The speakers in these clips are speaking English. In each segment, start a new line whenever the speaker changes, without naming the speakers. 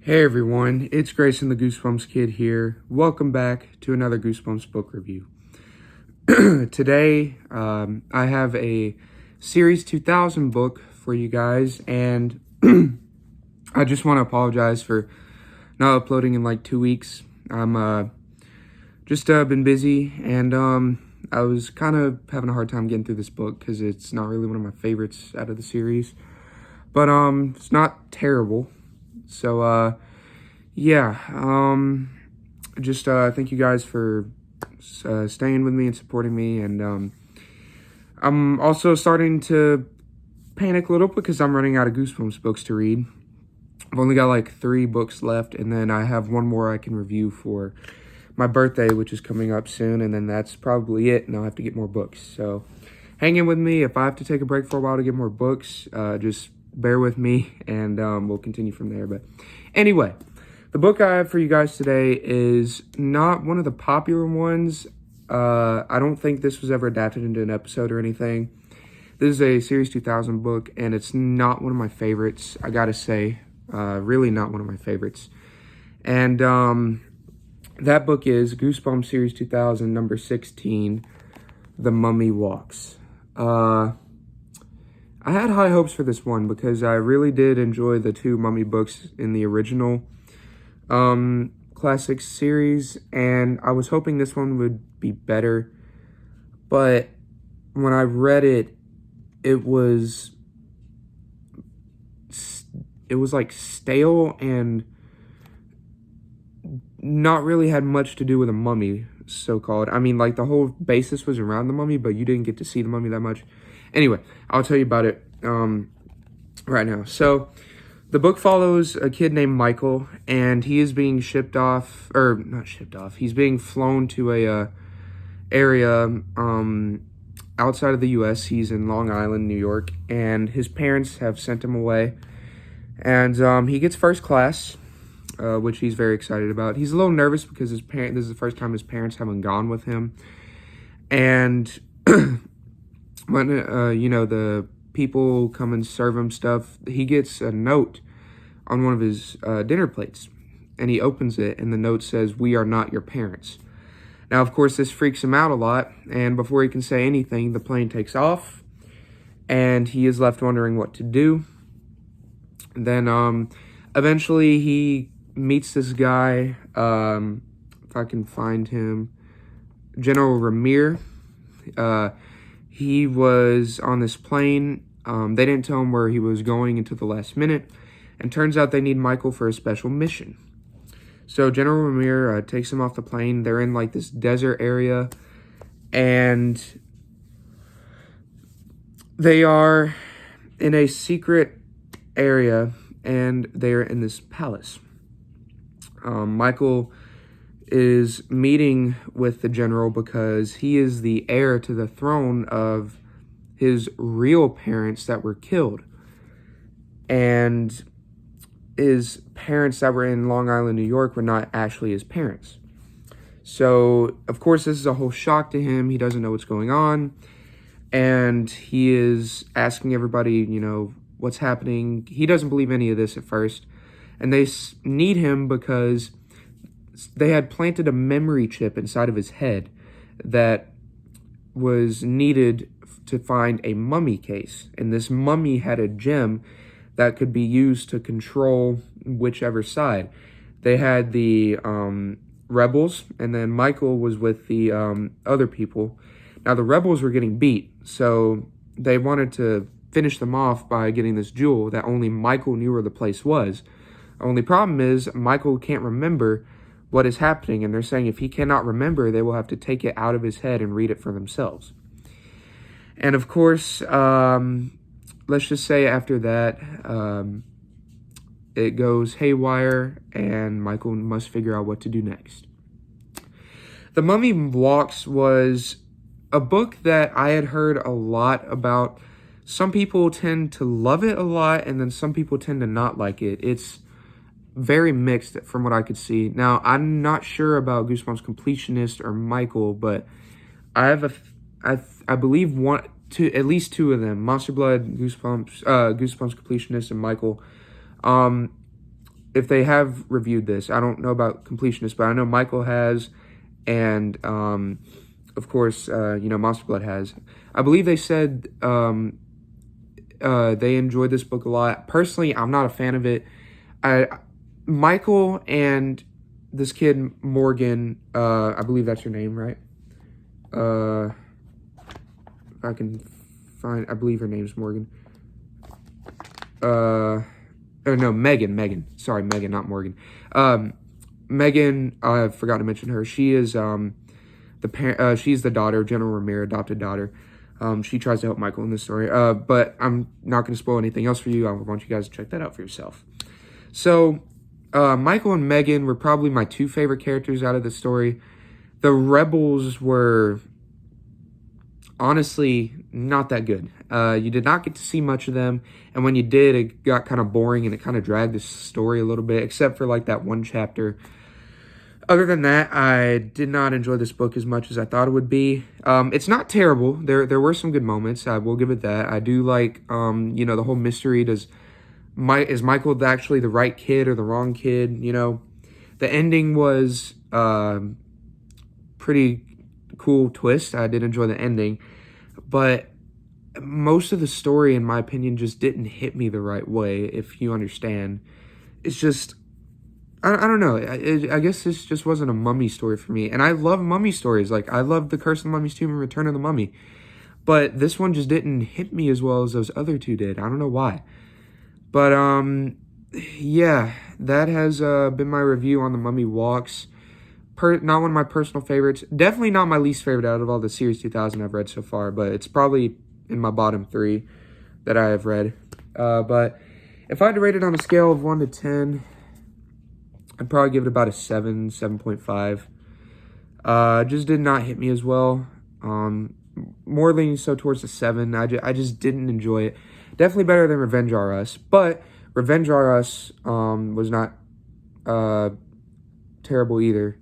Hey everyone, it's Grayson the Goosebumps Kid here. Welcome back to another Goosebumps book review. Today, I have a Series 2000 book for you guys, and I just want to apologize for not uploading in like 2 weeks. I'm just been busy, and I was kind of having a hard time getting through this book because it's not really one of my favorites out of the series, but it's not terrible. So yeah, just thank you guys for staying with me and supporting me, and I'm also starting to panic a little because I'm running out of Goosebumps books to read. I've only got like 3 books left, and then I have one more I can review for my birthday, which is coming up soon, and then that's probably it, and I'll have to get more books. So hang in with me. If I have to take a break for a while to get more books, just bear with me, and we'll continue from there. But anyway, the book I have for you guys today is not one of the popular ones. I don't think this was ever adapted into an episode or anything. This is a Series 2000 book, and it's not one of my favorites, I gotta say. Really not one of my favorites. And that book is Goosebumps Series 2000, number 16, The Mummy Walks. I had high hopes for this one because I really did enjoy the 2 Mummy books in the original classic series, and I was hoping this one would be better. But when I read it, it was like stale and not really had much to do with a mummy, so-called. I mean, like, the whole basis was around the mummy, but you didn't get to see the mummy that much. Anyway, I'll tell you about it right now. So the book follows a kid named Michael, and he is being he's being flown to a area outside of the U.S. He's in Long Island, New York, and his parents have sent him away. And he gets first class, which he's very excited about. He's a little nervous because this is the first time his parents haven't gone with him. And when, the people come and serve him stuff, he gets a note on one of his dinner plates. And he opens it, and the note says, "We are not your parents." Now, of course, this freaks him out a lot. And before he can say anything, the plane takes off. And he is left wondering what to do. Then eventually he meets this guy, if I can find him, General Ramir. He was on this plane. They didn't tell him where he was going until the last minute, and turns out they need Michael for a special mission. So General Ramir takes him off the plane. They're in like this desert area, and they are in a secret area, and they're in this palace. Michael is meeting with the general because he is the heir to the throne of his real parents that were killed, and his parents that were in Long Island, New York were not actually his parents. So of course this is a whole shock to him. He doesn't know what's going on, and he is asking everybody, what's happening. He doesn't believe any of this at first, and they need him because they had planted a memory chip inside of his head that was needed to find a mummy case, and this mummy had a gem that could be used to control whichever side. They had the rebels, and then Michael was with the other people. Now the rebels were getting beat, so they wanted to finish them off by getting this jewel that only Michael knew where the place was. Only problem is Michael can't remember what is happening, and they're saying if he cannot remember, they will have to take it out of his head and read it for themselves. And of course, let's just say after that, it goes haywire, and Michael must figure out what to do next. The Mummy Walks was a book that I had heard a lot about. Some people tend to love it a lot, and then some people tend to not like it. It's very mixed from what I could see. Now, I'm not sure about Goosebumps Completionist or Michael, but I have I believe at least 2 of them, Monster Blood, Goosebumps Completionist, and Michael. if they have reviewed this. I don't know about completionist, but I know Michael has, and of course, Monster Blood has. I believe they said they enjoyed this book a lot. Personally, I'm not a fan of it. Michael and this kid Morgan, I believe that's your name, right? If I can find, I believe her name's Morgan. No, Megan. Sorry, Megan, not Morgan. Megan, I forgot to mention her. She is she's the daughter of General Ramirez, adopted daughter. She tries to help Michael in this story. But I'm not going to spoil anything else for you. I want you guys to check that out for yourself. So, Michael and Megan were probably my two favorite characters out of the story. The rebels were honestly not that good. You did not get to see much of them, and when you did, it got kind of boring and it kind of dragged the story a little bit, except for like that one chapter. Other than that, I did not enjoy this book as much as I thought it would be. It's not terrible. There were some good moments. I will give it that. I do like the whole mystery. Is Michael actually the right kid or the wrong kid? The ending was pretty cool twist. I did enjoy the ending, but most of the story, in my opinion, just didn't hit me the right way, if you understand. It's just, I don't know. I guess this just wasn't a mummy story for me. And I love mummy stories. Like, I love The Curse of the Mummy's Tomb and Return of the Mummy. But this one just didn't hit me as well as those other two did. I don't know why. But, yeah, that has been my review on The Mummy Walks. Not one of my personal favorites. Definitely not my least favorite out of all the Series 2000 I've read so far. But it's probably in my bottom 3 that I have read. But if I had to rate it on a scale of 1 to 10, I'd probably give it about a 7, 7.5. Just did not hit me as well. More leaning so towards the 7. I just didn't enjoy it. Definitely better than Revenge R Us. But Revenge R Us was not terrible either.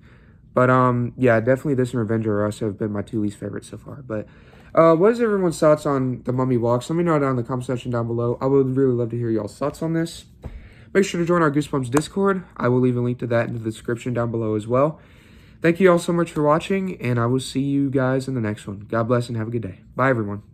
But yeah, definitely this and Revenge R Us have been my 2 least favorites so far. But what is everyone's thoughts on The Mummy Walks? Let me know down in the comment section down below. I would really love to hear y'all's thoughts on this. Make sure to join our Goosebumps Discord. I will leave a link to that in the description down below as well. Thank you all so much for watching, and I will see you guys in the next one. God bless and have a good day. Bye, everyone.